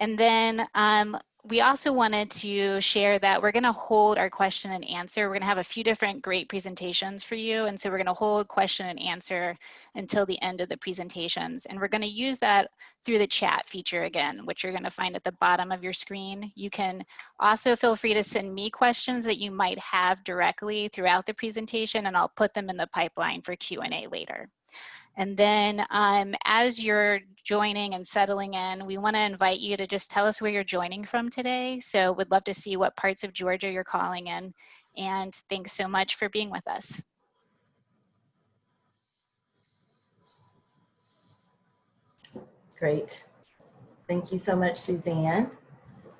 And then we also wanted to share that we're going to hold our question and answer. We're going to have a few different great presentations for you. And so we're going to hold question and answer until the end of the presentations. And we're going to use that through the chat feature again, which you're going to find at the bottom of your screen. You can also feel free to send me questions that you might have directly throughout the presentation, and I'll put them in the pipeline for Q&A later. And then as you're joining and settling in, we want to invite you to just tell us where you're joining from today. So we'd love to see what parts of Georgia you're calling in. And thanks so much for being with us. Great. Thank you so much, Suzanne.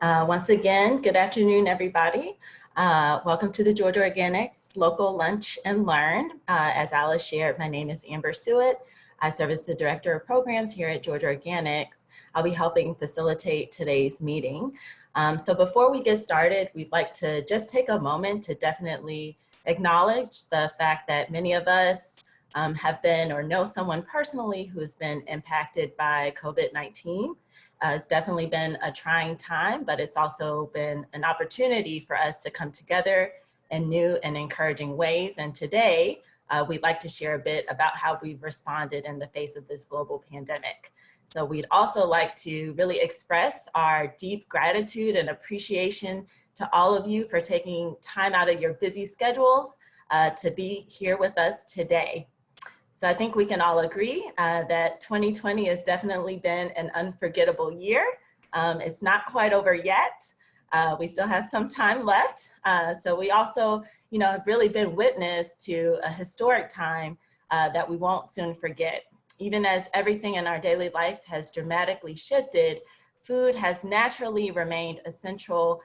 Once again, good afternoon, everybody. Welcome to the Georgia Organics Local Lunch and Learn. As Alice shared, my name is Amber Sewitt. I serve as the Director of Programs here at Georgia Organics. I'll be helping facilitate today's meeting. So before we get started, we'd like to just take a moment to definitely acknowledge the fact that many of us have been or know someone personally who's been impacted by COVID-19. It's definitely been a trying time, but it's also been an opportunity for us to come together in new and encouraging ways. And today, we'd like to share a bit about how we've responded in the face of this global pandemic. So we'd also like to really express our deep gratitude and appreciation to all of you for taking time out of your busy schedules to be here with us today. So I think we can all agree that 2020 has definitely been an unforgettable year. It's not quite over yet. We still have some time left. So we also, have really been witness to a historic time that we won't soon forget. Even as everything in our daily life has dramatically shifted, food has naturally remained a central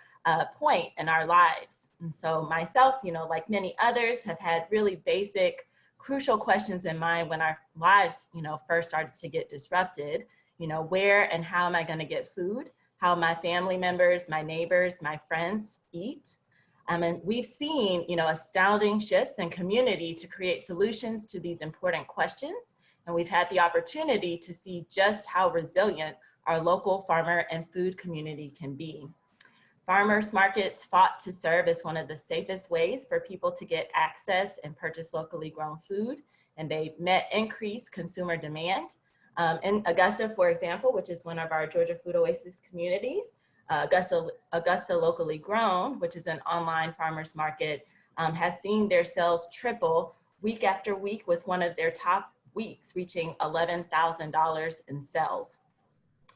point in our lives. And so myself, like many others, have had really basic crucial questions in mind when our lives, first started to get disrupted. Where and how am I going to get food? How my family members, my neighbors, my friends eat? And we've seen, astounding shifts in community to create solutions to these important questions. And we've had the opportunity to see just how resilient our local farmer and food community can be. Farmers markets fought to serve as one of the safest ways for people to get access and purchase locally grown food, and they met increased consumer demand. In Augusta, for example, which is one of our Georgia Food Oasis communities, Augusta Locally Grown, which is an online farmers market, has seen their sales triple week after week, with one of their top weeks reaching $11,000 in sales.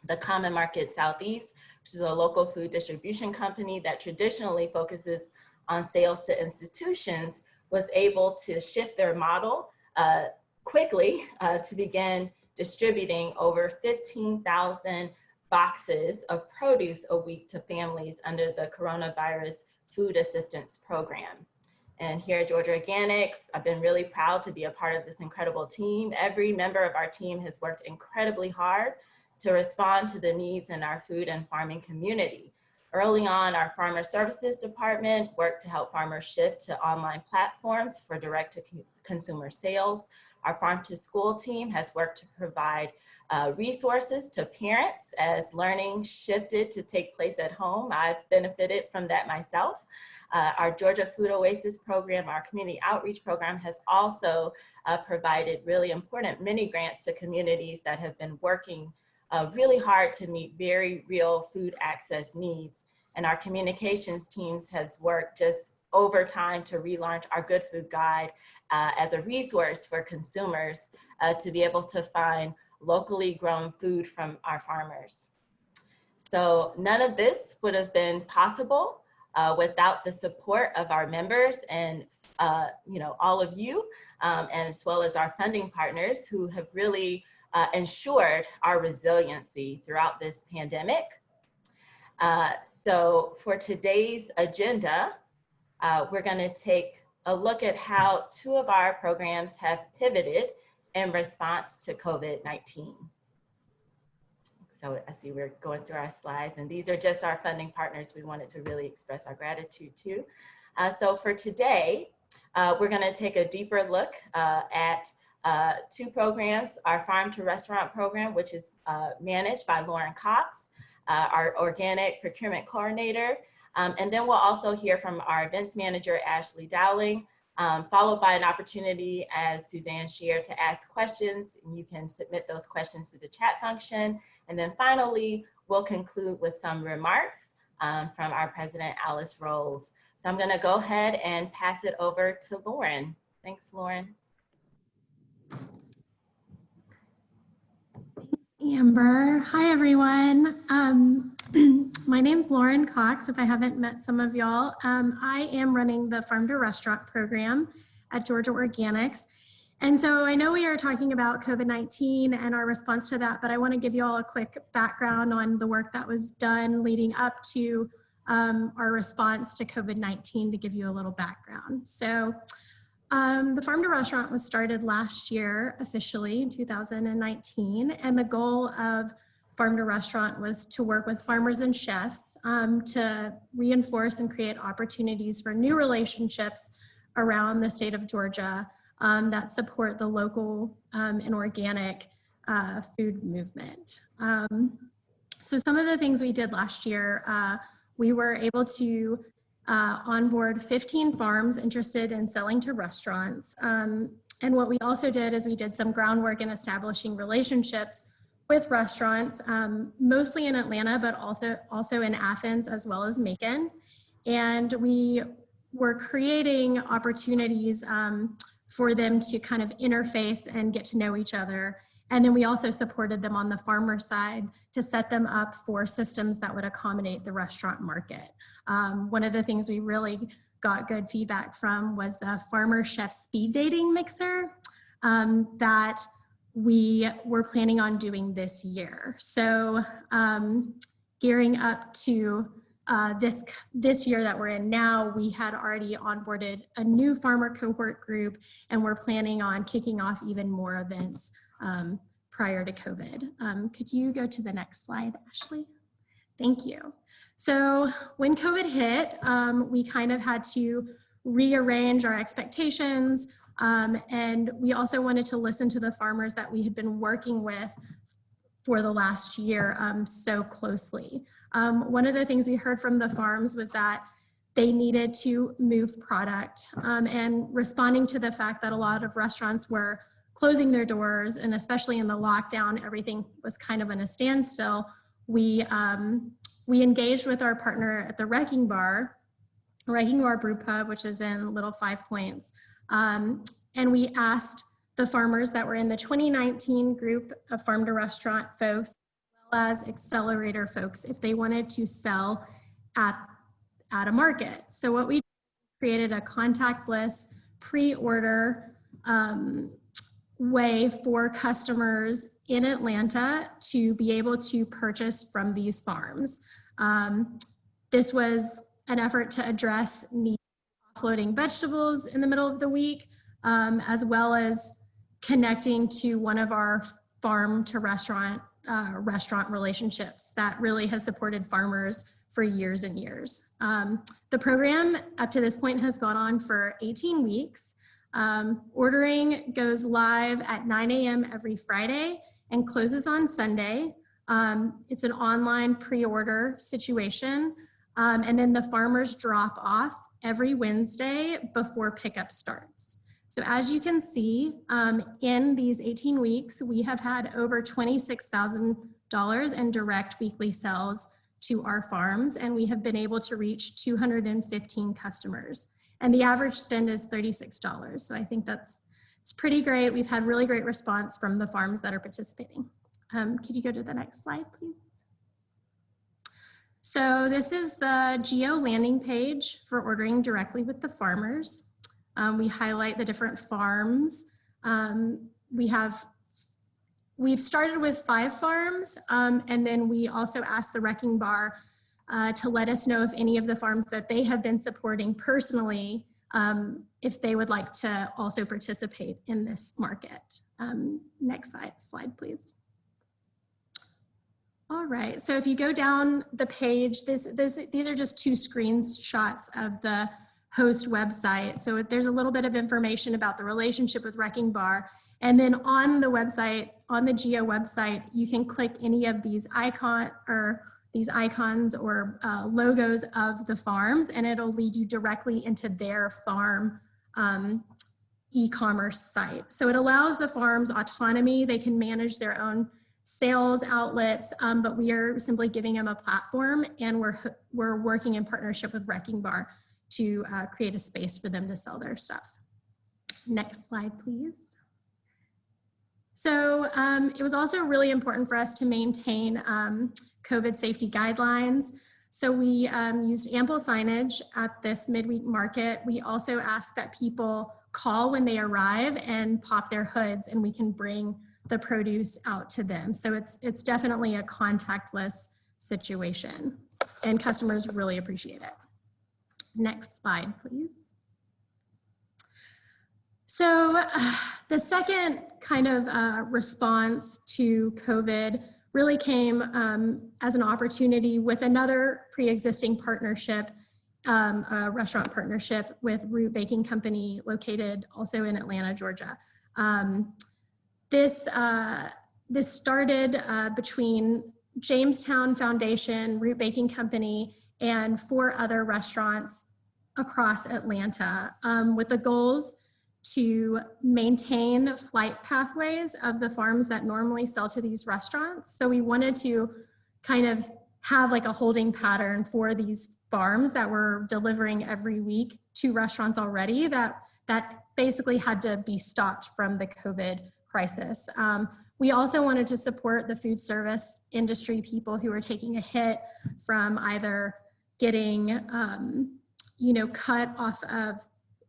The Common Market Southeast, which is a local food distribution company that traditionally focuses on sales to institutions, was able to shift their model quickly to begin distributing over 15,000 boxes of produce a week to families under the Coronavirus Food Assistance Program. And here at Georgia Organics, I've been really proud to be a part of this incredible team. Every member of our team has worked incredibly hard to respond to the needs in our food and farming community. Early on, our Farmer Services Department worked to help farmers shift to online platforms for direct-to-consumer sales. Our Farm to School team has worked to provide resources to parents as learning shifted to take place at home. I've benefited from that myself. Our Georgia Food Oasis program, our community outreach program, has also provided really important mini grants to communities that have been working really hard to meet very real food access needs. And our communications teams has worked just over time to relaunch our Good Food Guide as a resource for consumers to be able to find locally grown food from our farmers. So none of this would have been possible without the support of our members and all of you, and as well as our funding partners who have really ensured our resiliency throughout this pandemic. So for today's agenda, we're going to take a look at how two of our programs have pivoted in response to COVID-19. So I see we're going through our slides, and these are just our funding partners we wanted to really express our gratitude to. So for today, we're going to take a deeper look at two programs, our Farm to Restaurant program, which is managed by Lauren Cox, our organic procurement coordinator. And then we'll also hear from our events manager, Ashley Dowling, followed by an opportunity, as Suzanne shared, to ask questions. And you can submit those questions to the chat function. And then finally, we'll conclude with some remarks from our president, Alice Rose. So I'm gonna go ahead and pass it over to Lauren. Thanks, Lauren. Amber. Hi, everyone. My name's Lauren Cox, if I haven't met some of y'all. I am running the Farm to Restaurant program at Georgia Organics. And so I know we are talking about COVID-19 and our response to that, but I want to give you all a quick background on the work that was done leading up to our response to COVID-19 to give you a little background. So the Farm to Restaurant was started last year officially in 2019, and the goal of Farm to Restaurant was to work with farmers and chefs to reinforce and create opportunities for new relationships around the state of Georgia that support the local and organic food movement. So some of the things we did last year, we were able to onboard 15 farms interested in selling to restaurants. And what we also did is we did some groundwork in establishing relationships with restaurants, mostly in Atlanta, but also in Athens as well as Macon. And we were creating opportunities for them to kind of interface and get to know each other. And then we also supported them on the farmer side to set them up for systems that would accommodate the restaurant market. One of the things we really got good feedback from was the farmer chef speed dating mixer that we were planning on doing this year. So gearing up to this year that we're in now, we had already onboarded a new farmer cohort group, and we're planning on kicking off even more events prior to COVID. Could you go to the next slide, Ashley? Thank you. So when COVID hit, we kind of had to rearrange our expectations, and we also wanted to listen to the farmers that we had been working with for the last year so closely. One of the things we heard from the farms was that they needed to move product, and responding to the fact that a lot of restaurants were closing their doors, and especially in the lockdown, everything was kind of in a standstill. We engaged with our partner at the Wrecking Bar Brew Pub, which is in Little Five Points, and we asked the farmers that were in the 2019 group of Farm to Restaurant folks, as well as Accelerator folks, if they wanted to sell at a market. So what we created a contactless pre-order way for customers in Atlanta to be able to purchase from these farms. This was an effort to address needs of offloading vegetables in the middle of the week, as well as connecting to one of our farm to restaurant relationships that really has supported farmers for years and years. The program up to this point has gone on for 18 weeks. Ordering goes live at 9 a.m. every Friday and closes on Sunday. It's an online pre-order situation. And then the farmers drop off every Wednesday before pickup starts. So as you can see, in these 18 weeks, we have had over $26,000 in direct weekly sales to our farms, and we have been able to reach 215 customers. And the average spend is $36. So I think it's pretty great. We've had really great response from the farms that are participating. Could you go to the next slide, please? So this is the Geo landing page for ordering directly with the farmers. We highlight the different farms. We've started with 5 farms, and then we also asked the Wrecking Bar to let us know if any of the farms that they have been supporting personally, if they would like to also participate in this market. Next slide, please. All right, so if you go down the page, these are just 2 screenshots of the host website. So there's a little bit of information about the relationship with Wrecking Bar. And then on the website, on the Geo website, you can click any of these icon or these icons or logos of the farms, and it'll lead you directly into their farm e-commerce site. So it allows the farms autonomy. They can manage their own sales outlets, but we are simply giving them a platform, and we're working in partnership with Wrecking Bar to create a space for them to sell their stuff. Next slide, please. So it was also really important for us to maintain COVID safety guidelines. So we used ample signage at this midweek market. We also asked that people call when they arrive and pop their hoods, and we can bring the produce out to them. So it's definitely a contactless situation, and customers really appreciate it. Next slide, please. So the second kind of response to COVID really came as an opportunity with another pre-existing partnership, a restaurant partnership with Root Baking Company, located also in Atlanta, Georgia. This started between Jamestown Foundation, Root Baking Company, and 4 other restaurants across Atlanta, with the goals to maintain flight pathways of the farms that normally sell to these restaurants. So we wanted to kind of have like a holding pattern for these farms that were delivering every week to restaurants already that basically had to be stopped from the COVID crisis. We also wanted to support the food service industry, people who are taking a hit from either getting, cut off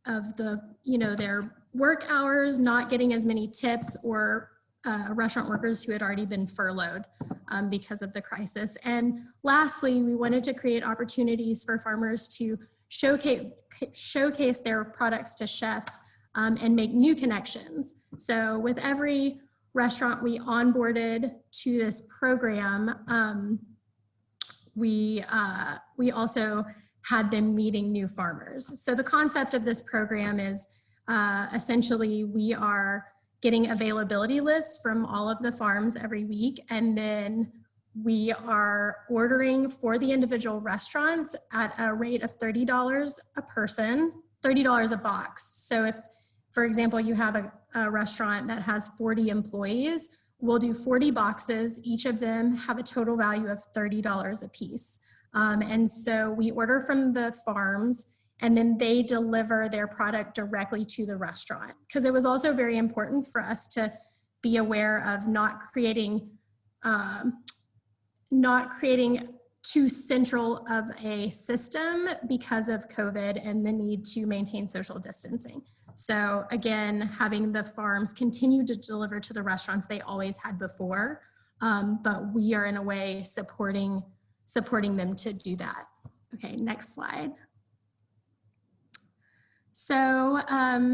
of the, their work hours, not getting as many tips, or restaurant workers who had already been furloughed because of the crisis. And lastly, we wanted to create opportunities for farmers to showcase their products to chefs and make new connections. So with every restaurant we onboarded to this program, we also had them meeting new farmers. So the concept of this program is essentially we are getting availability lists from all of the farms every week, and then we are ordering for the individual restaurants at a rate of $30 a person, $30 a box. So if, for example, you have a restaurant that has 40 employees, we'll do 40 boxes. Each of them have a total value of $30 a piece. And so we order from the farms, and then they deliver their product directly to the restaurant. Because it was also very important for us to be aware of not creating too central of a system because of COVID and the need to maintain social distancing. So again, having the farms continue to deliver to the restaurants they always had before, but we are in a way supporting them to do that. Okay, next slide. So I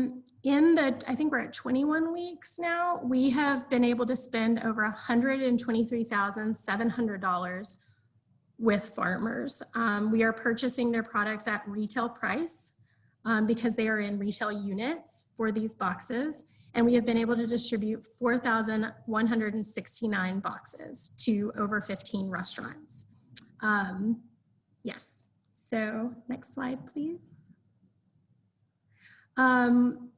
think we're at 21 weeks now, we have been able to spend over $123,700 with farmers. We are purchasing their products at retail price because they are in retail units for these boxes. And we have been able to distribute 4,169 boxes to over 15 restaurants. Yes, so next slide, please. On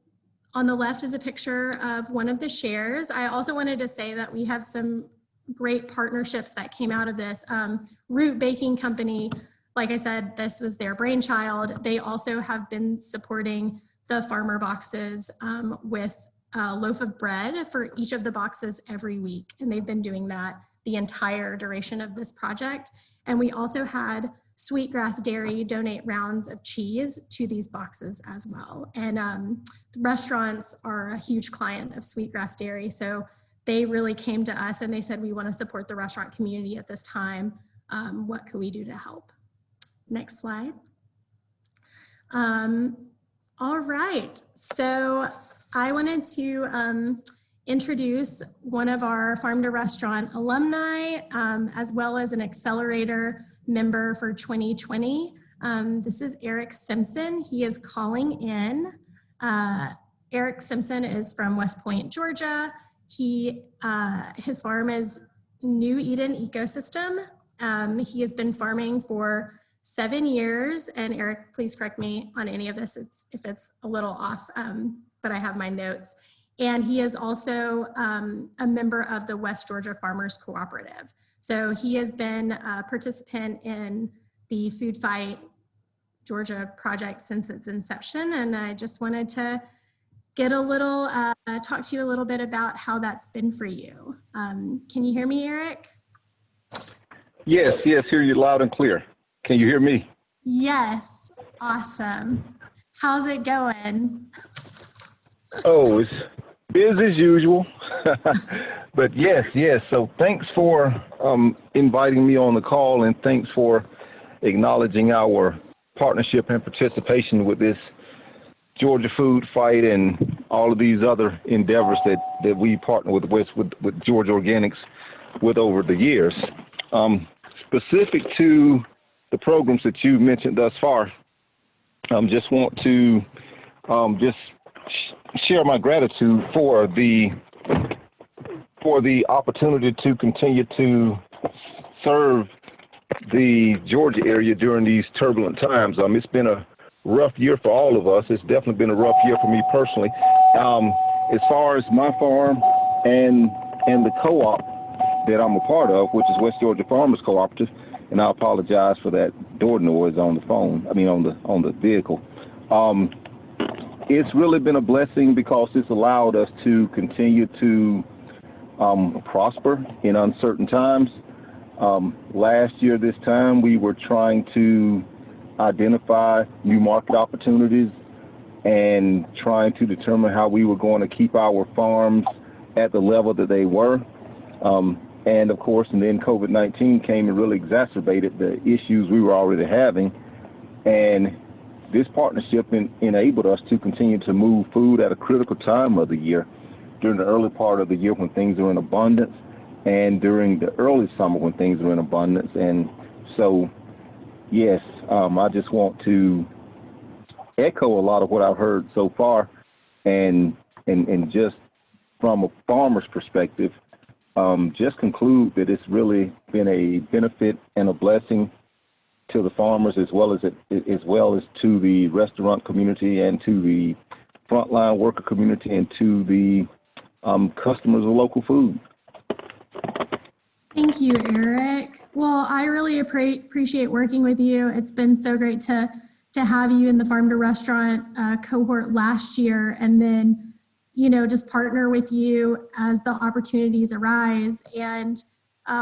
the left is a picture of one of the shares. I also wanted to say that we have some great partnerships that came out of this. Root Baking Company, like I said, this was their brainchild. They also have been supporting the farmer boxes with a loaf of bread for each of the boxes every week. And they've been doing that the entire duration of this project. And we also had Sweetgrass Dairy donate rounds of cheese to these boxes as well. And the restaurants are a huge client of Sweetgrass Dairy. So they really came to us and they said, we want to support the restaurant community at this time. What can we do to help? Next slide. All right, so I wanted to introduce one of our Farm to Restaurant alumni, as well as an accelerator member for 2020. This is Eric Simpson. He is calling in. Eric Simpson is from West Point, Georgia. His farm is New Eden Ecosystem, He has been farming for 7 years, and Eric, please correct me on any of this if it's a little off, but I have my notes. And he is also a member of the West Georgia Farmers Cooperative. So he has been a participant in the Food Fight Georgia project since its inception, and I just wanted to get a little, talk to you a little bit about how that's been for you. Can you hear me, Eric? Yes, hear you loud and clear. Can you hear me? Yes, awesome. How's it going? Oh, it's busy as usual. But yes. So thanks for inviting me on the call, and thanks for acknowledging our partnership and participation with this Georgia Food Fight and all of these other endeavors that we partner with Georgia Organics with over the years. Specific to the programs that you've mentioned thus far, just want to just share my gratitude for the opportunity to continue to serve the Georgia area during these turbulent times. It's been a rough year for all of us. It's definitely been a rough year for me personally. As far as my farm and the co-op that I'm a part of, which is West Georgia Farmers Cooperative, and I apologize for that door noise on the phone. On the vehicle. It's really been a blessing because it's allowed us to continue to prosper in uncertain times. Last year, this time, we were trying to identify new market opportunities and trying to determine how we were going to keep our farms at the level that they were. And of course, and then COVID-19 came and really exacerbated the issues we were already having. And this partnership enabled us to continue to move food at a critical time of the year, during the early part of the year when things are in abundance, and during the early summer when things are in abundance. And so, yes, I just want to echo a lot of what I've heard so far, and just from a farmer's perspective, just conclude that it's really been a benefit and a blessing to the farmers as well as to the restaurant community and to the frontline worker community and to the customers of local food. Thank you, Eric. Well, I really appreciate working with you. It's been so great to have you in the Farm to Restaurant cohort last year, and then, just partner with you as the opportunities arise. And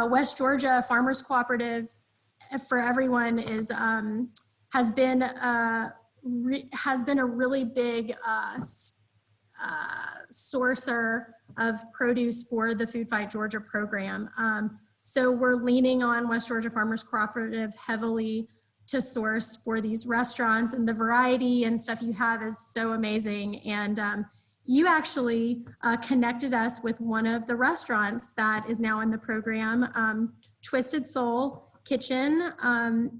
West Georgia Farmers Cooperative, for everyone, has been a really big sourcer of produce for the Food Fight Georgia program. So we're leaning on West Georgia Farmers Cooperative heavily to source for these restaurants, and the variety and stuff you have is so amazing. And you actually connected us with one of the restaurants that is now in the program, Twisted Soul Kitchen.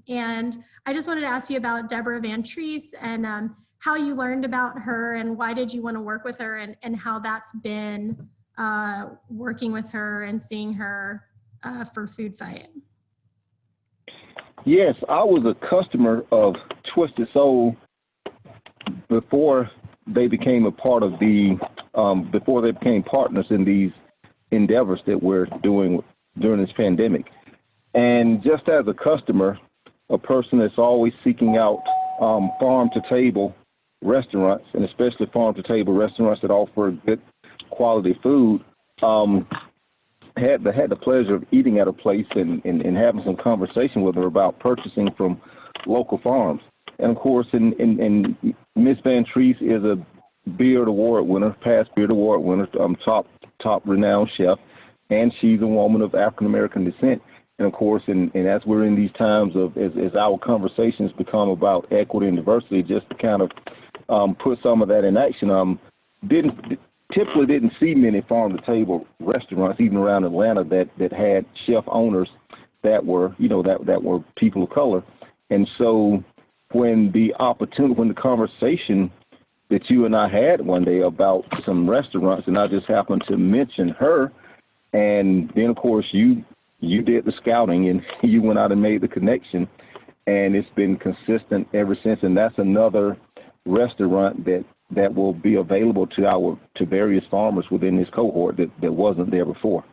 And I just wanted to ask you about Deborah Van Treese and how you learned about her and why did you want to work with her, and how that's been working with her and seeing her for Food Fight. Yes, I was a customer of Twisted Soul before they became a part of before they became partners in these endeavors that we're doing during this pandemic. And just as a customer, a person that's always seeking out farm-to-table restaurants, and especially farm-to-table restaurants that offer good quality food, had the pleasure of eating at a place and having some conversation with her about purchasing from local farms. And of course, and Miss Van Treese is a Beard Award winner, past Beard Award winner, top renowned chef, and she's a woman of African American descent. And of course, and as we're in these times as our conversations become about equity and diversity, just to kind of put some of that in action, typically didn't see many farm-to-table restaurants, even around Atlanta, that had chef owners that were, that were people of color. And so when the conversation that you and I had one day about some restaurants, and I just happened to mention her, and then of course you you did the scouting and you went out and made the connection, and it's been consistent ever since. And that's another restaurant that will be available to various farmers within this cohort that wasn't there before.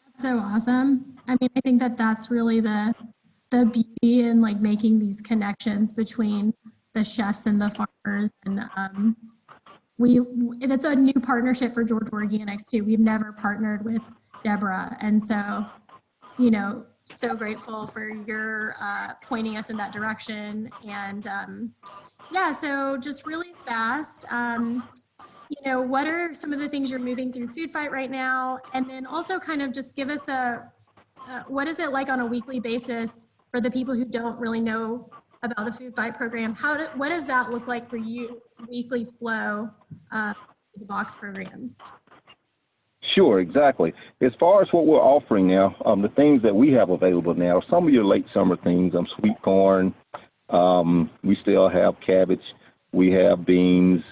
That's so awesome. I mean, I think that that's really the beauty in like making these connections between the chefs and the farmers. And it's a new partnership for Georgia Organics too. We've never partnered with Deborah. And so, you know, so grateful for your pointing us in that direction. And yeah, so just really fast, you know, what are some of the things you're moving through Food Fight right now? And then also kind of just give us what is it like on a weekly basis for the people who don't really know about the Food Fight program? What does that look like for you, weekly flow of the box program? Sure, exactly. As far as what we're offering now, the things that we have available now, some of your late summer things, sweet corn, we still have cabbage, we have beans,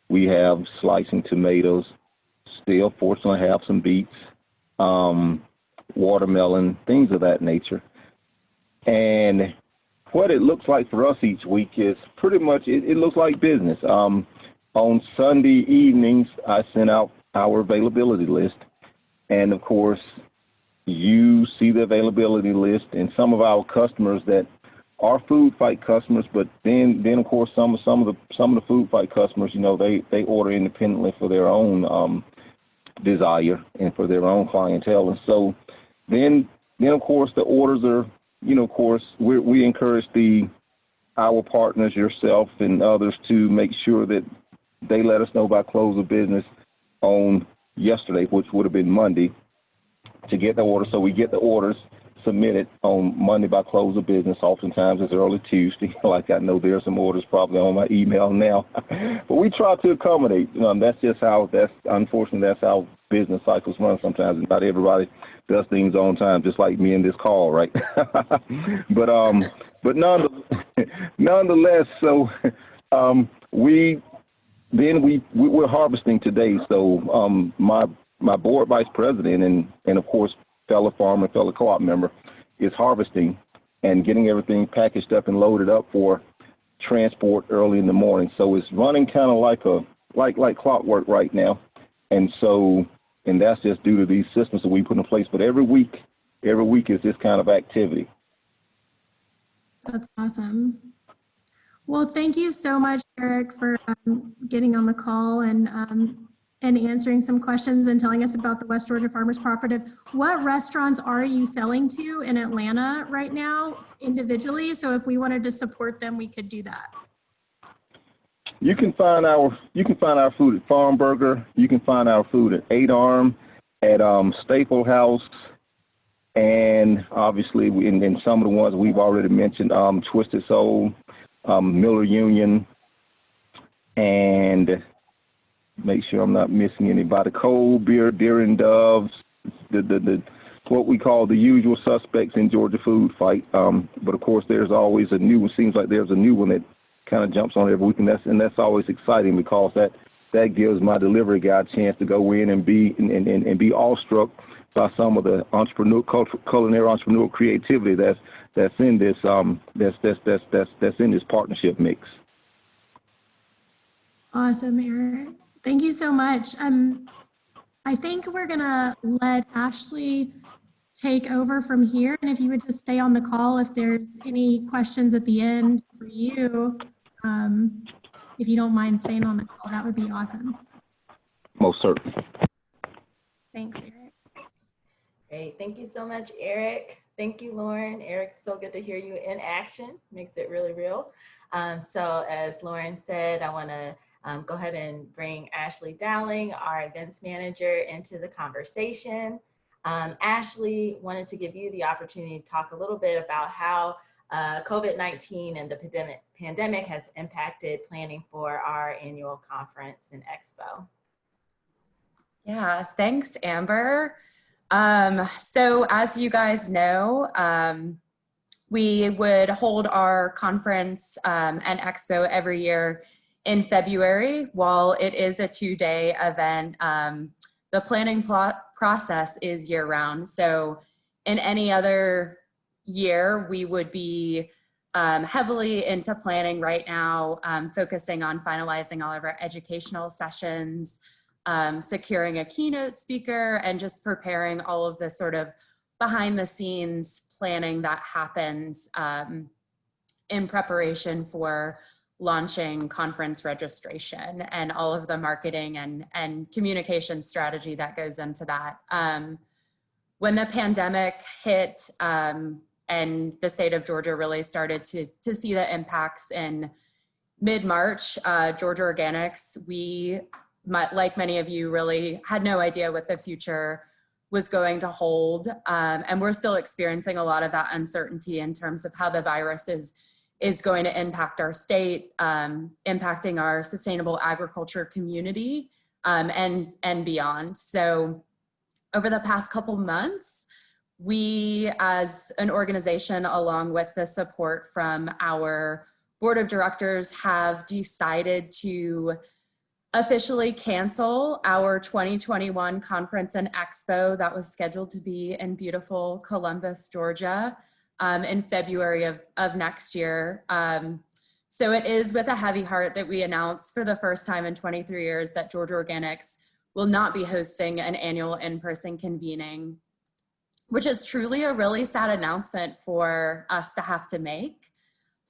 we have slicing tomatoes, still fortunately have some beets, watermelon, things of that nature. And what it looks like for us each week is pretty much, it looks like business. On Sunday evenings, I send out our availability list. And of course, you see the availability list, and some of our customers that are Food Fight customers, but then of course some of the Food Fight customers, you know, they order independently for their own desire and for their own clientele. And so then of course the orders are, you know, of course we encourage our partners, yourself and others, to make sure that they let us know by close of business on yesterday, which would have been Monday, to get the order. So we get the orders submitted on Monday by close of business. Oftentimes it's early Tuesday. Like I know there's some orders probably on my email now, but we try to accommodate. Unfortunately, that's how business cycles run sometimes. Not everybody does things on time, just like me in this call, right? but nonetheless, so we're harvesting today. So my board vice president and of course fellow farmer, fellow co-op member is harvesting and getting everything packaged up and loaded up for transport early in the morning. So it's running kind of like clockwork right now. And that's just due to these systems that we put in place. But every week is this kind of activity. That's awesome. Well, thank you so much, Eric, for getting on the call and answering some questions and telling us about the West Georgia Farmers Cooperative. What restaurants are you selling to in Atlanta right now individually? So if we wanted to support them, we could do that. You can find our food at Farm Burger. You can find our food at 8 Arm, at Staple House, and obviously in some of the ones we've already mentioned, Twisted Soul, Miller Union, and make sure I'm not missing anybody. Cold Beer, Deer and Doves, the what we call the usual suspects in Georgia Food Fight. But of course, there's always a new one. Seems like there's a new one that kind of jumps on every week, and that's always exciting, because that gives my delivery guy a chance to go in and be awestruck by some of the culinary entrepreneurial creativity that's in this that's in this partnership mix. Awesome, Eric. Thank you so much. I think we're gonna let Ashley take over from here, and if you would just stay on the call if there's any questions at the end for you, if you don't mind staying on the call, that would be awesome. Most certainly. Thanks, Eric. Great. Thank you so much, Eric. Thank you, Lauren. Eric, so good to hear you in action. Makes it really real. So as Lauren said, I want to go ahead and bring Ashley Dowling, our events manager, into the conversation. Ashley, wanted to give you the opportunity to talk a little bit about how COVID-19 and the pandemic has impacted planning for our annual conference and expo. Yeah, thanks, Amber. So as you guys know, we would hold our conference and expo every year in February. While it is a 2-day event, the planning process is year round. So in any other year, we would be heavily into planning right now, focusing on finalizing all of our educational sessions, securing a keynote speaker, and just preparing all of the sort of behind the scenes planning that happens in preparation for launching conference registration and all of the marketing and communication strategy that goes into that. When the pandemic hit and the state of Georgia really started to see the impacts in mid-March, Georgia Organics, we, like many of you, really had no idea what the future was going to hold. And we're still experiencing a lot of that uncertainty in terms of how the virus is going to impact our state, impacting our sustainable agriculture community, and beyond. So over the past couple months, we as an organization, along with the support from our board of directors, have decided to officially cancel our 2021 conference and expo that was scheduled to be in beautiful Columbus, Georgia, in February of next year. So it is with a heavy heart that we announce for the first time in 23 years that Georgia Organics will not be hosting an annual in-person convening, which is truly a really sad announcement for us to have to make.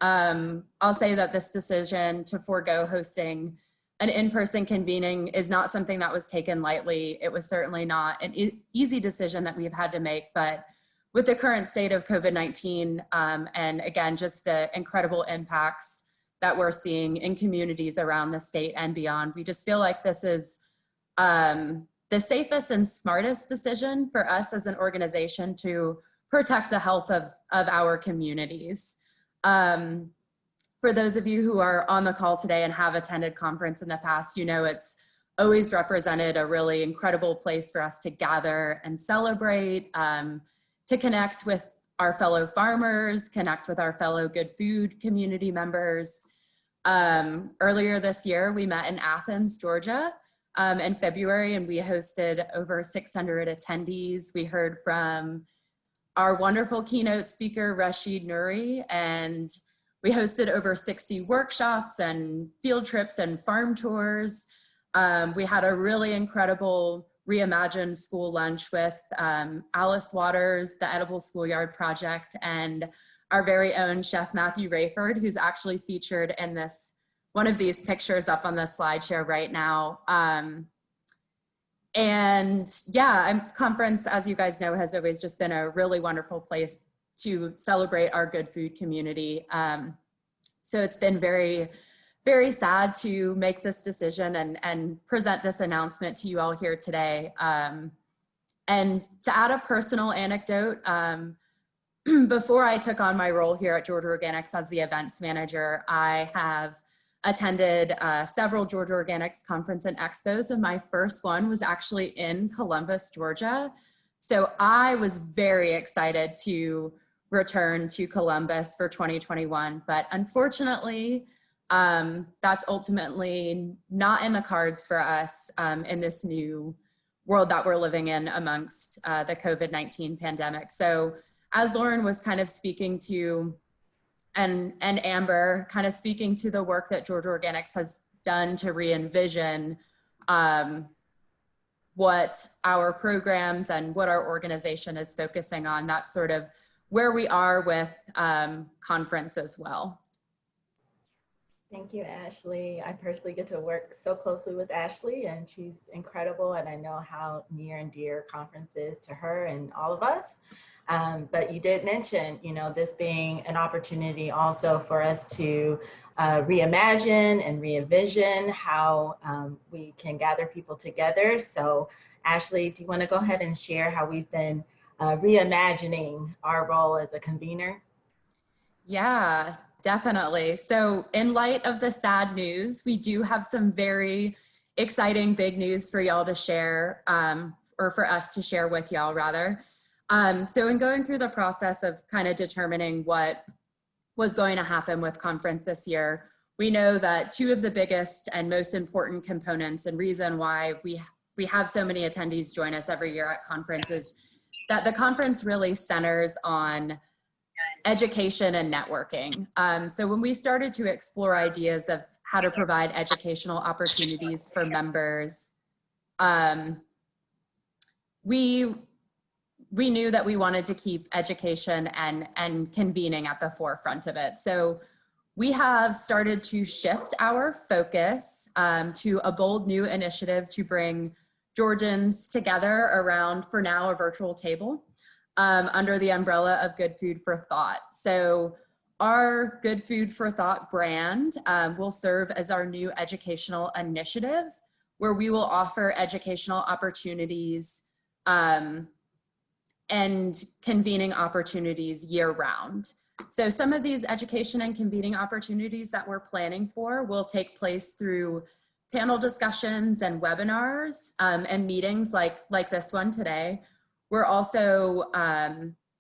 I'll say that this decision to forego hosting an in-person convening is not something that was taken lightly. It was certainly not an easy decision that we've had to make, but with the current state of COVID-19, and again, just the incredible impacts that we're seeing in communities around the state and beyond, we just feel like this is the safest and smartest decision for us as an organization to protect the health of our communities. For those of you who are on the call today and have attended conference in the past, you know it's always represented a really incredible place for us to gather and celebrate, to connect with our fellow farmers, connect with our fellow Good Food community members. Earlier this year, we met in Athens, Georgia, in February, and we hosted over 600 attendees. We heard from our wonderful keynote speaker, Rashid Nuri, and we hosted over 60 workshops and field trips and farm tours. We had a really incredible reimagined school lunch with Alice Waters, the Edible Schoolyard Project, and our very own Chef Matthew Rayford, who's actually featured in this, one of these pictures up on the slideshow right now. And yeah, conference, as you guys know, has always just been a really wonderful place to celebrate our Good Food community. So it's been very, very sad to make this decision and present this announcement to you all here today. And to add a personal anecdote, before I took on my role here at Georgia Organics as the events manager, I have attended several Georgia Organics conference and expos, and my first one was actually in Columbus, Georgia. So I was very excited to return to Columbus for 2021, but unfortunately, that's ultimately not in the cards for us in this new world that we're living in amongst the COVID-19 pandemic. So as Lauren was kind of speaking to, and Amber kind of speaking to the work that Georgia Organics has done to re-envision what our programs and what our organization is focusing on, that's sort of where we are with conference as well. Thank you, Ashley. I personally get to work so closely with Ashley, and she's incredible, and I know how near and dear conference is to her and all of us. But you did mention, you know, this being an opportunity also for us to reimagine and re-envision how we can gather people together. So Ashley, do you want to go ahead and share how we've been reimagining our role as a convener? Yeah, definitely. So in light of the sad news, we do have some very exciting big news for y'all to share, or for us to share with y'all rather. So in going through the process of kind of determining what was going to happen with conference this year, we know that two of the biggest and most important components and reason why we we have so many attendees join us every year at conferences, that the conference really centers on education and networking. So when we started to explore ideas of how to provide educational opportunities for members, we knew that we wanted to keep education and convening at the forefront of it. So we have started to shift our focus to a bold new initiative to bring Georgians together around, for now, a virtual table under the umbrella of Good Food for Thought. So our Good Food for Thought brand will serve as our new educational initiative, where we will offer educational opportunities and convening opportunities year-round. So some of these education and convening opportunities that we're planning for will take place through panel discussions and webinars and meetings like this one today. We're also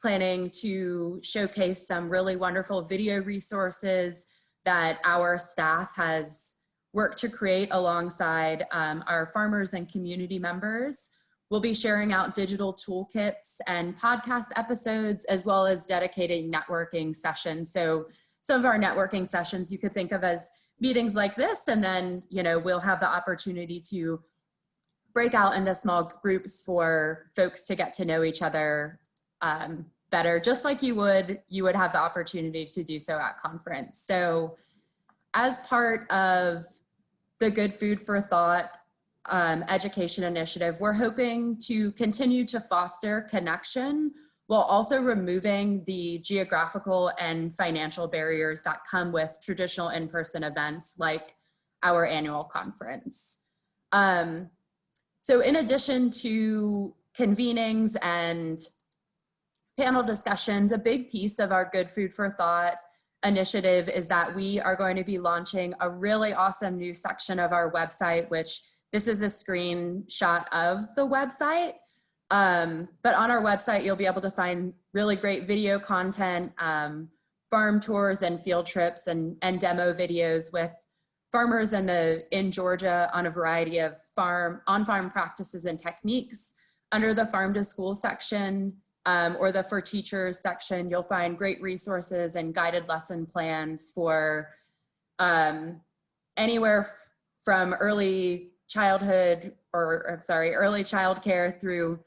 planning to showcase some really wonderful video resources that our staff has worked to create alongside our farmers and community members. We'll be sharing out digital toolkits and podcast episodes, as well as dedicating networking sessions. So some of our networking sessions you could think of as meetings like this, and then, you know, we'll have the opportunity to break out into small groups for folks to get to know each other better, just like you would have the opportunity to do so at conference. So as part of the Good Food for Thought education initiative, we're hoping to continue to foster connection while also removing the geographical and financial barriers that come with traditional in-person events like our annual conference. So in addition to convenings and panel discussions, a big piece of our Good Food for Thought initiative is that we are going to be launching a really awesome new section of our website, which this is a screenshot of the website. But on our website, you'll be able to find really great video content, farm tours and field trips and demo videos with farmers in Georgia on a variety of on-farm practices and techniques. Under the Farm to School section or the For Teachers section, you'll find great resources and guided lesson plans for anywhere from early childhood early childcare through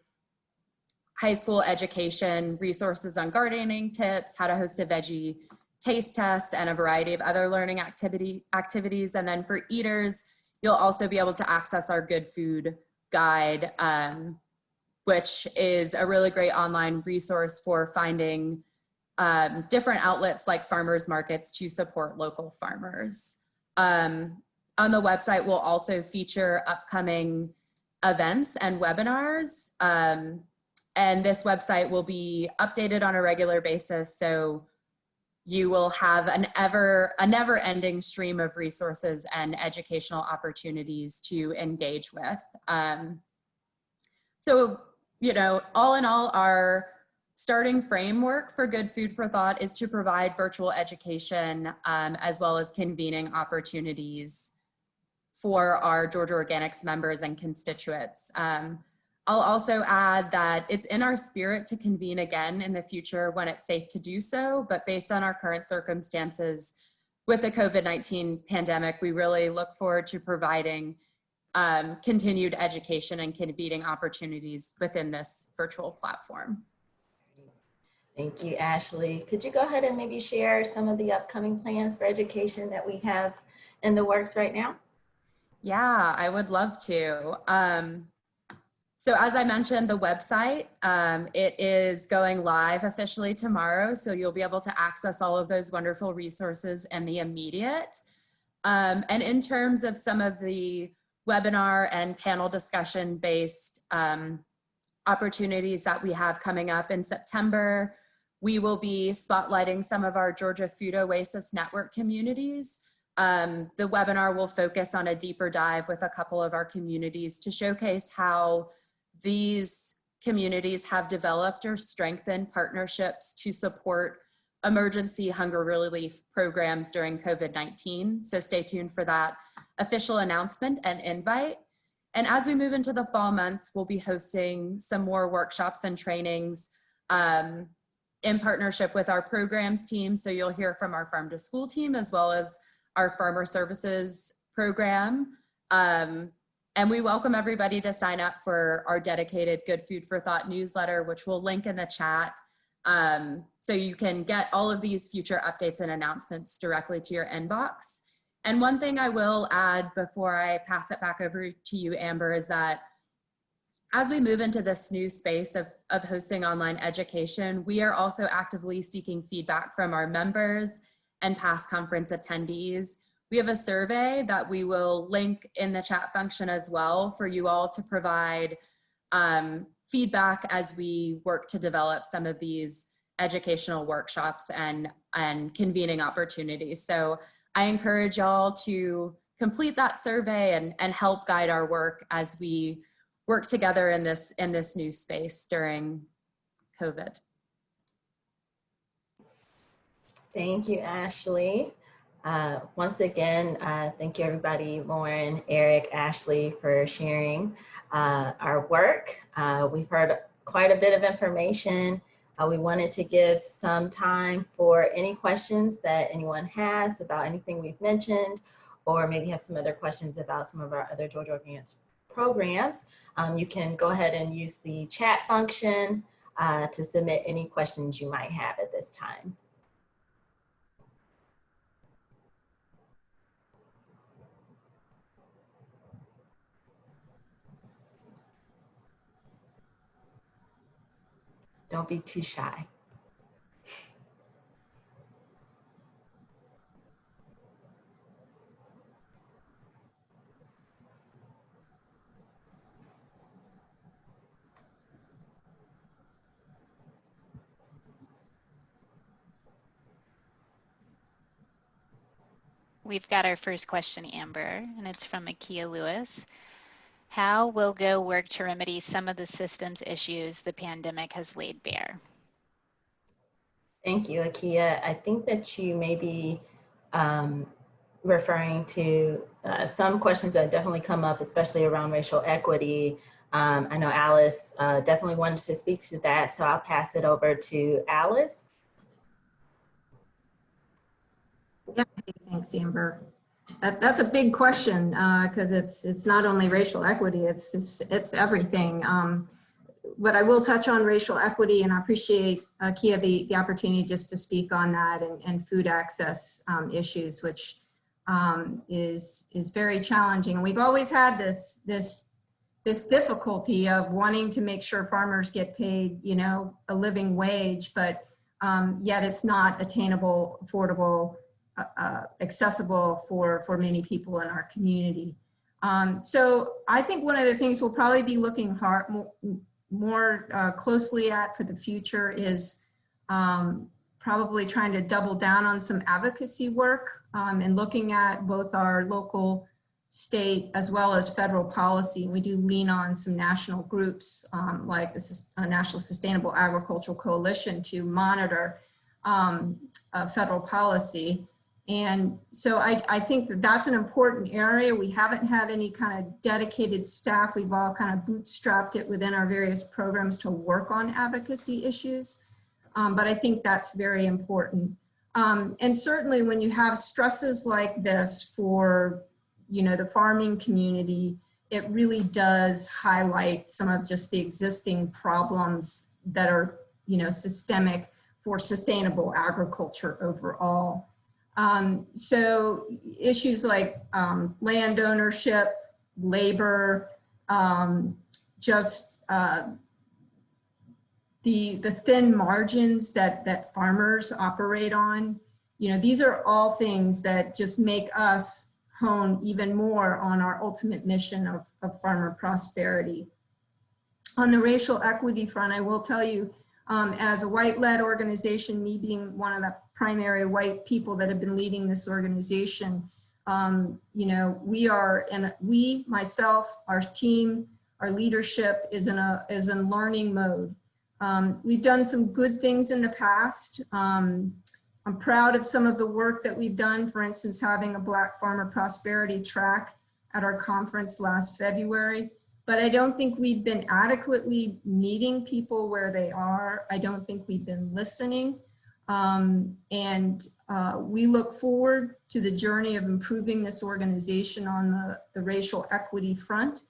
high school education, resources on gardening tips, how to host a veggie taste test, and a variety of other learning activities. And then for eaters, you'll also be able to access our Good Food Guide, which is a really great online resource for finding different outlets like farmers markets to support local farmers. On the website, we'll also feature upcoming events and webinars. And this website will be updated on a regular basis, so you will have a never-ending stream of resources and educational opportunities to engage with. So, you know, all in all, our starting framework for Good Food for Thought is to provide virtual education as well as convening opportunities for our Georgia Organics members and constituents. I'll also add that it's in our spirit to convene again in the future when it's safe to do so, but based on our current circumstances with the COVID-19 pandemic, we really look forward to providing continued education and convening opportunities within this virtual platform. Thank you, Ashley. Could you go ahead and maybe share some of the upcoming plans for education that we have in the works right now? Yeah, I would love to. So as I mentioned, the website, it is going live officially tomorrow. So you'll be able to access all of those wonderful resources in the immediate. And in terms of some of the webinar and panel discussion based opportunities that we have coming up in September, we will be spotlighting some of our Georgia Food Oasis Network communities. The webinar will focus on a deeper dive with a couple of our communities to showcase how these communities have developed or strengthened partnerships to support emergency hunger relief programs during COVID-19. So stay tuned for that official announcement and invite. And as we move into the fall months, we'll be hosting some more workshops and trainings in partnership with our programs team. So you'll hear from our Farm to School team as well as our Farmer Services program. And we welcome everybody to sign up for our dedicated Good Food for Thought newsletter, which we'll link in the chat. So you can get all of these future updates and announcements directly to your inbox. And one thing I will add before I pass it back over to you, Amber, is that as we move into this new space of hosting online education, we are also actively seeking feedback from our members and past conference attendees. We have a survey that we will link in the chat function as well for you all to provide feedback as we work to develop some of these educational workshops and convening opportunities. So I encourage y'all to complete that survey and help guide our work as we work together in this new space during COVID. Thank you, Ashley. Once again, thank you everybody, Lauren, Eric, Ashley, for sharing our work. We've heard quite a bit of information. We wanted to give some time for any questions that anyone has about anything we've mentioned, or maybe have some other questions about some of our other Georgia Organics programs. You can go ahead and use the chat function to submit any questions you might have at this time. Don't be too shy. We've got our first question, Amber, and it's from Akia Lewis. How will Go work to remedy some of the systems issues the pandemic has laid bare? Thank you, Akia. I think that you may be referring to some questions that definitely come up, especially around racial equity. I know Alice definitely wanted to speak to that, so I'll pass it over to Alice. Yeah, thanks, Amber. That's a big question because it's not only racial equity, it's everything. But I will touch on racial equity, and I appreciate Kia the opportunity just to speak on that and food access issues, which is very challenging. And we've always had this difficulty of wanting to make sure farmers get paid, you know, a living wage, but yet it's not attainable, affordable, accessible for many people in our community. So I think one of the things we'll probably be looking more closely at for the future is probably trying to double down on some advocacy work and looking at both our local, state, as well as federal policy. We do lean on some national groups like the National Sustainable Agricultural Coalition to monitor federal policy. And so I think that that's an important area. We haven't had any kind of dedicated staff. We've all kind of bootstrapped it within our various programs to work on advocacy issues. But I think that's very important. And certainly when you have stresses like this for, you know, the farming community, it really does highlight some of just the existing problems that are, you know, systemic for sustainable agriculture overall. So issues like land ownership, labor, just the thin margins that farmers operate on, you know, these are all things that just make us hone even more on our ultimate mission of farmer prosperity. On the racial equity front, I will tell you, as a white-led organization, me being one of the primary white people that have been leading this organization, you know, we, myself, our team, our leadership is in learning mode. We've done some good things in the past. I'm proud of some of the work that we've done, for instance, having a Black Farmer Prosperity track at our conference last February, but I don't think we've been adequately meeting people where they are. I don't think we've been listening. We look forward to the journey of improving this organization on the racial equity front.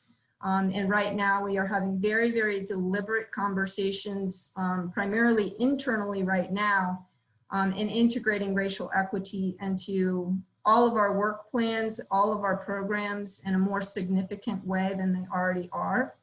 And right now we are having very, very deliberate conversations, primarily internally right now, in integrating racial equity into all of our work plans, all of our programs in a more significant way than they already are.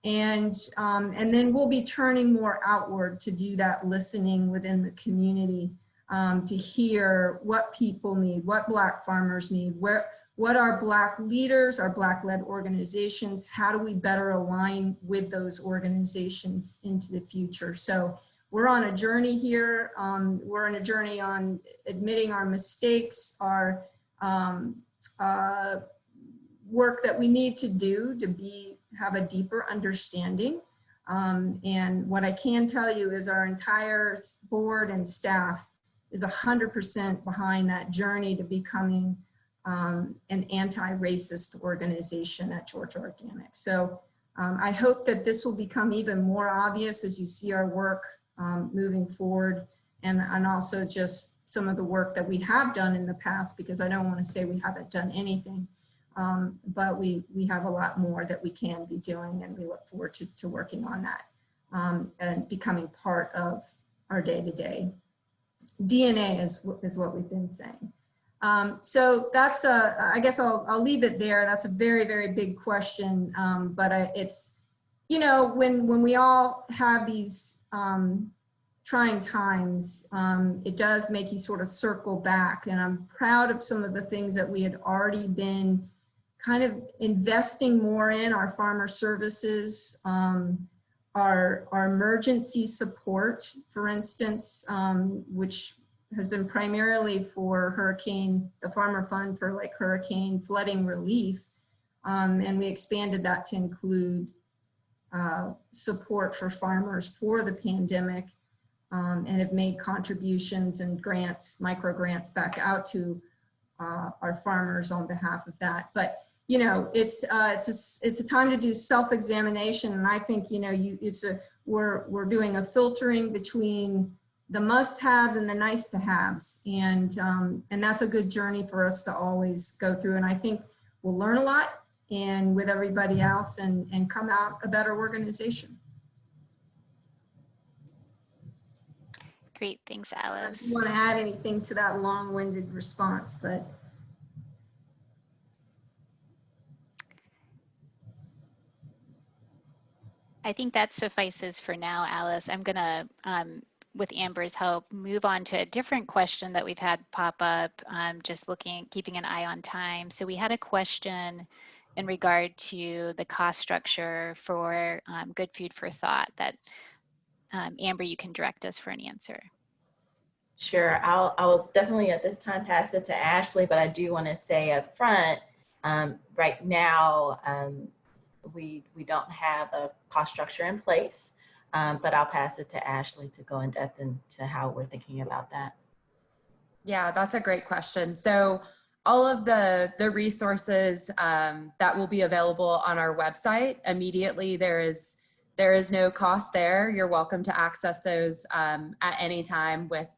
And then we'll be turning more outward to do that listening within the community, to hear what people need, what Black farmers need, what our Black leaders, our Black-led organizations, how do we better align with those organizations into the future? So we're on a journey here. We're on a journey on admitting our mistakes, our work that we need to do to have a deeper understanding. And what I can tell you is our entire board and staff is 100% behind that journey to becoming an anti-racist organization at Georgia Organic. So I hope that this will become even more obvious as you see our work moving forward, and also just some of the work that we have done in the past, because I don't want to say we haven't done anything, but we have a lot more that we can be doing, and we look forward to working on that and becoming part of our day-to-day DNA is what we've been saying. So that's I guess I'll leave it there. That's a very, very big question, but it's, you know, when we all have these trying times, it does make you sort of circle back, and I'm proud of some of the things that we had already been kind of investing more in, our farmer services, our emergency support, for instance, which has been primarily for the Farmer Fund for like hurricane flooding relief. And we expanded that to include support for farmers for the pandemic, and have made contributions and grants, micro grants back out to our farmers on behalf of that. But you know, it's a time to do self-examination, and I think, you know, we're doing a filtering between the must-haves and the nice-to-haves, and that's a good journey for us to always go through. And I think we'll learn a lot, and with everybody else, and come out a better organization. Great, thanks, Alice. I don't want to add anything to that long-winded response, but. I think that suffices for now, Alice. I'm gonna, with Amber's help, move on to a different question that we've had pop up, just keeping an eye on time. So we had a question in regard to the cost structure for Good Food for Thought that, Amber, you can direct us for an answer. Sure, I'll definitely at this time pass it to Ashley, but I do want to say up front, right now, we don't have a cost structure in place, but I'll pass it to Ashley to go in depth into how we're thinking about that. Yeah, that's a great question. So all of the resources that will be available on our website immediately, there is no cost there. You're welcome to access those at any time with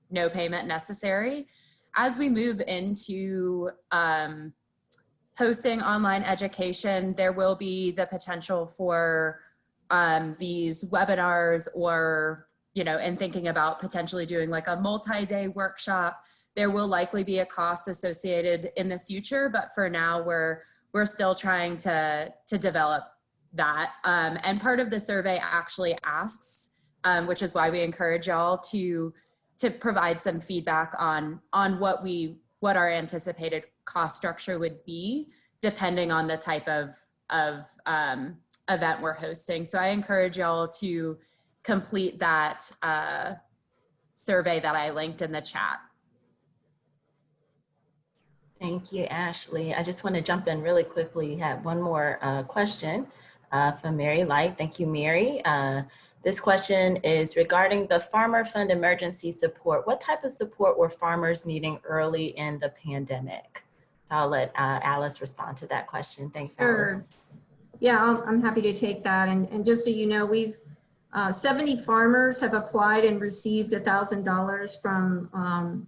no payment necessary. As we move into hosting online education, there will be the potential for these webinars, or, you know, and thinking about potentially doing like a multi-day workshop. There will likely be a cost associated in the future, but for now we're still trying to develop that. And part of the survey actually asks, which is why we encourage y'all to provide some feedback on what our anticipated cost structure would be, depending on the type of event we're hosting. So I encourage y'all to complete that survey that I linked in the chat. Thank you, Ashley. I just want to jump in really quickly. We have one more question from Mary Light. Thank you, Mary. This question is regarding the Farmer Fund emergency support. What type of support were farmers needing early in the pandemic? So I'll let Alice respond to that question. Thanks, Sure. Alice. Yeah, I'm happy to take that. And just so you know, we've 70 farmers have applied and received $1,000 from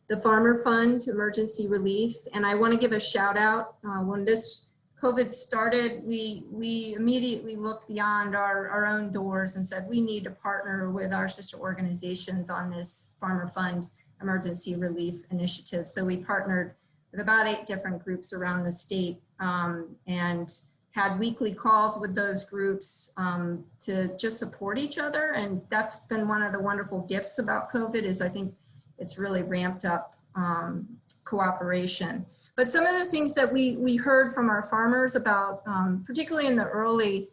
the Farmer Fund Emergency Relief. And I want to give a shout out. When this COVID started, we immediately looked beyond our own doors and said, we need to partner with our sister organizations on this Farmer Fund Emergency Relief Initiative. So we partnered with about 8 different groups around the state and had weekly calls with those groups to just support each other. And that's been one of the wonderful gifts about COVID is I think it's really ramped up cooperation. But some of the things that we heard from our farmers about, particularly in the early,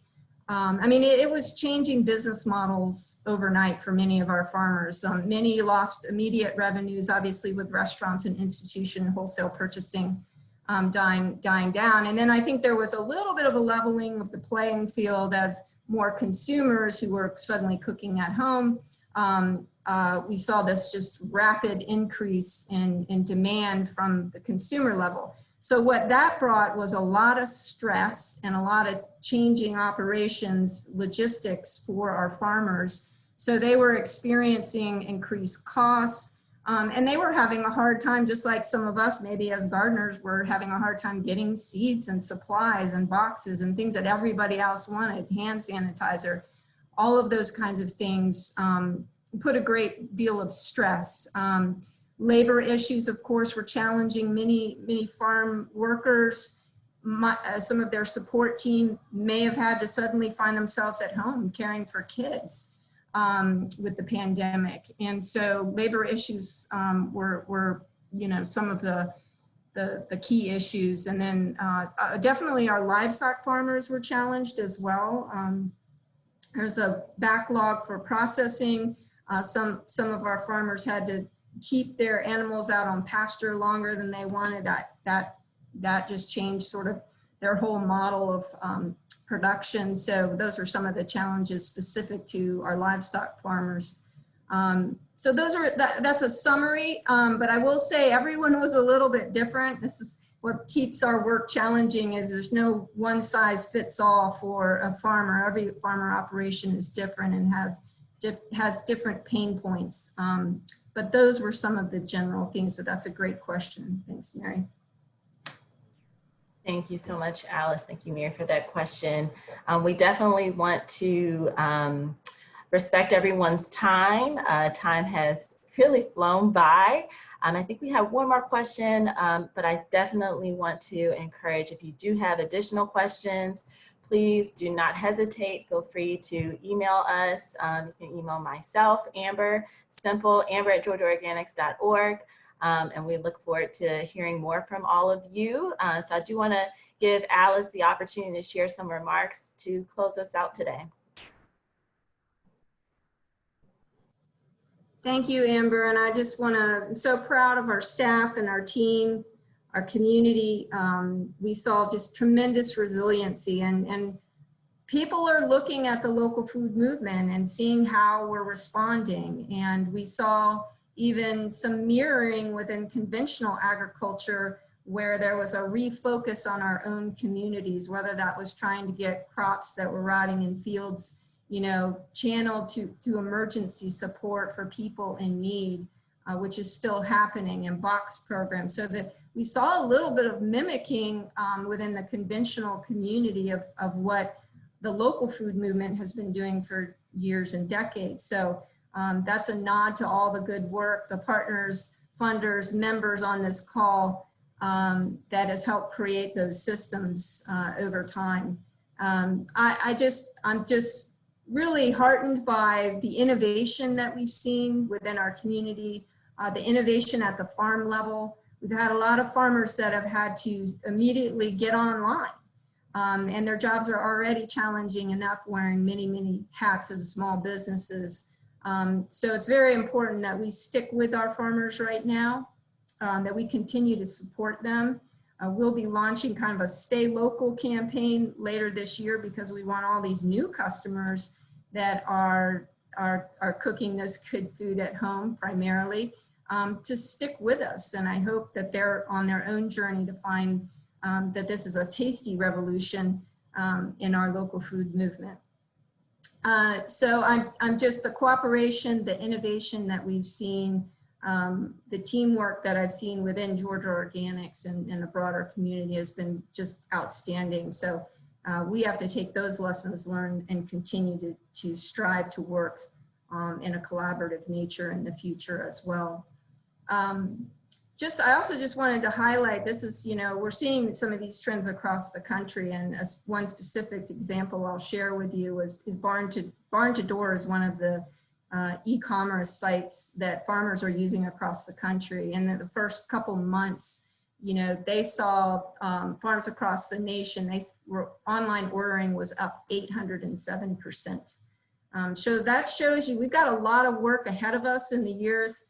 I mean, it was changing business models overnight for many of our farmers. Many lost immediate revenues, obviously with restaurants and institution wholesale purchasing dying down. And then I think there was a little bit of a leveling of the playing field as more consumers who were suddenly cooking at home. We saw this just rapid increase in demand from the consumer level. So what that brought was a lot of stress and a lot of changing operations, logistics for our farmers. So they were experiencing increased costs and they were having a hard time, just like some of us maybe as gardeners were having a hard time getting seeds and supplies and boxes and things that everybody else wanted, hand sanitizer, all of those kinds of things put a great deal of stress. Labor issues, of course, were challenging many farm workers. Some of their support team may have had to suddenly find themselves at home caring for kids with the pandemic. And so labor issues were some of the key issues. And then definitely our livestock farmers were challenged as well. There's a backlog for processing. Some of our farmers had to keep their animals out on pasture longer than they wanted. That just changed sort of their whole model of production. So those are some of the challenges specific to our livestock farmers. So that's a summary, but I will say everyone was a little bit different. This is what keeps our work challenging is there's no one size fits all for a farmer. Every farmer operation is different and has different pain points. But those were some of the general things, but that's a great question. Thanks, Mary. Thank you so much, Alice. Thank you, Mary, for that question. We definitely want to respect everyone's time. Time has really flown by. I think we have one more question, but I definitely want to encourage if you do have additional questions, please do not hesitate. Feel free to email us. You can email myself, Amber, Amber@georgiaorganics.org. And we look forward to hearing more from all of you. So I do want to give Alice the opportunity to share some remarks to close us out today. Thank you, Amber. And I just want to, I'm so proud of our staff and our team, our community. We saw just tremendous resiliency and people are looking at the local food movement and seeing how we're responding. And we saw even some mirroring within conventional agriculture where there was a refocus on our own communities, whether that was trying to get crops that were rotting in fields, channeled to emergency support for people in need, which is still happening in box programs. So that we saw a little bit of mimicking within the conventional community of what the local food movement has been doing for years and decades. So that's a nod to all the good work, the partners, funders, members on this call that has helped create those systems over time. I'm just really heartened by the innovation that we've seen within our community, the innovation at the farm level. We've had a lot of farmers that have had to immediately get online. And their jobs are already challenging enough wearing many hats as small businesses. So it's very important that we stick with our farmers right now, that we continue to support them. We'll be launching kind of a stay local campaign later this year because we want all these new customers that are cooking this good food at home primarily to stick with us. And I hope that they're on their own journey to find that this is a tasty revolution in our local food movement. So I'm just the cooperation, the innovation that we've seen, the teamwork that I've seen within Georgia Organics and the broader community has been just outstanding. So we have to take those lessons learned and continue to strive to work in a collaborative nature in the future as well. I also just wanted to highlight, this is, we're seeing some of these trends across the country, and as one specific example I'll share with you is Barn to Door is one of the e-commerce sites that farmers are using across the country. And in the first couple months, they saw farms across the nation, online ordering was up 807%. So that shows you we've got a lot of work ahead of us in the years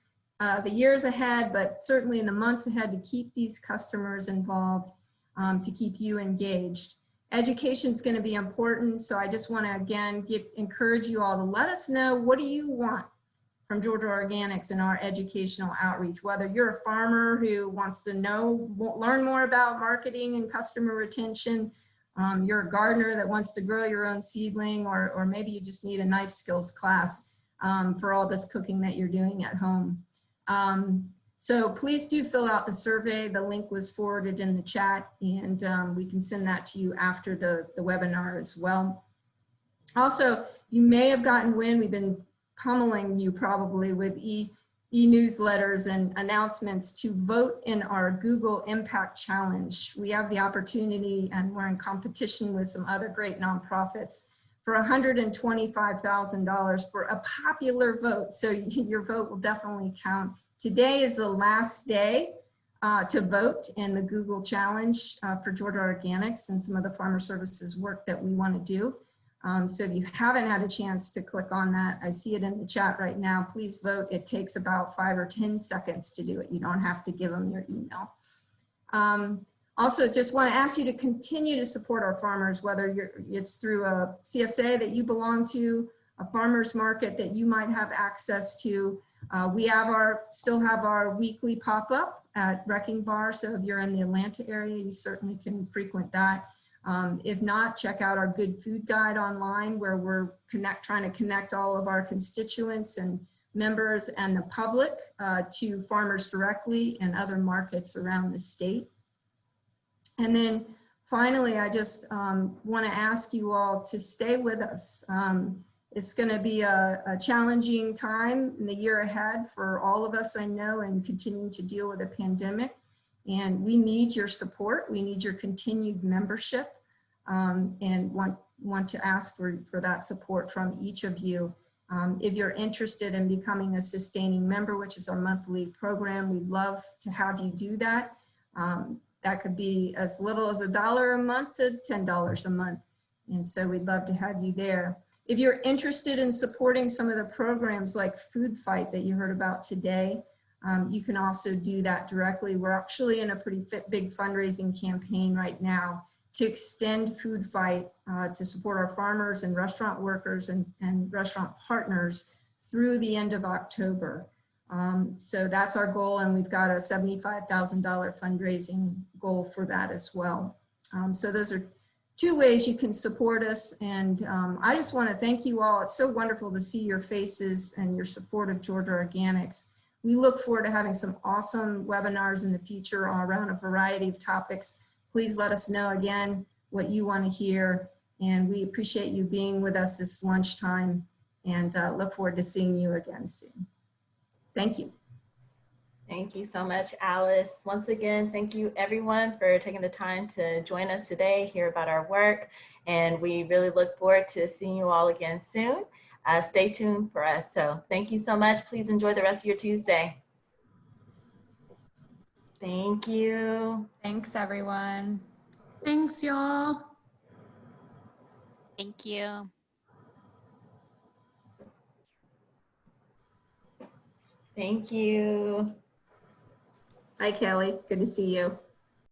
ahead, but certainly in the months ahead to keep these customers involved, to keep you engaged. Education is going to be important. So I just want to, again, encourage you all to let us know, what do you want from Georgia Organics in our educational outreach? Whether you're a farmer who wants to learn more about marketing and customer retention, you're a gardener that wants to grow your own seedling, or maybe you just need a knife skills class for all this cooking that you're doing at home. So please do fill out the survey. The link was forwarded in the chat, and we can send that to you after the webinar as well. Also, you may have gotten wind, we've been pummeling you probably with e-newsletters and announcements to vote in our Google Impact Challenge. We have the opportunity, and we're in competition with some other great nonprofits, for $125,000 for a popular vote. So your vote will definitely count. Today is the last day to vote in the Google Challenge for Georgia Organics and some of the farmer services work that we want to do. So if you haven't had a chance to click on that, I see it in the chat right now, please vote. It takes about 5 or 10 seconds to do it. You don't have to give them your email. Also, just want to ask you to continue to support our farmers, whether it's through a CSA that you belong to, a farmer's market that you might have access to. We still have our weekly pop-up at Wrecking Bar, so if you're in the Atlanta area, you certainly can frequent that. If not, check out our Good Food Guide online, where we're trying to connect all of our constituents and members and the public to farmers directly and other markets around the state. And then finally, I just want to ask you all to stay with us. It's going to be a challenging time in the year ahead for all of us, I know, and continuing to deal with a pandemic. And we need your support. We need your continued membership, and want to ask for that support from each of you. If you're interested in becoming a sustaining member, which is our monthly program, we'd love to have you do that. That could be as little as $1 a month to $10 a month. And so we'd love to have you there. If you're interested in supporting some of the programs like Food Fight that you heard about today, you can also do that directly. We're actually in a pretty big fundraising campaign right now to extend Food Fight to support our farmers and restaurant workers and restaurant partners through the end of October. So that's our goal, and we've got a $75,000 fundraising goal for that as well. So those are 2 ways you can support us, and I just want to thank you all. It's so wonderful to see your faces and your support of Georgia Organics. We look forward to having some awesome webinars in the future around a variety of topics. Please let us know again what you want to hear, and we appreciate you being with us this lunchtime, and look forward to seeing you again soon. Thank you. Thank you so much, Alice. Once again, thank you everyone for taking the time to join us today, hear about our work, and we really look forward to seeing you all again soon. Stay tuned for us. So thank you so much. Please enjoy the rest of your Tuesday. Thank you. Thanks, everyone. Thanks, y'all. Thank you. Thank you. Hi, Kelly. Good to see you.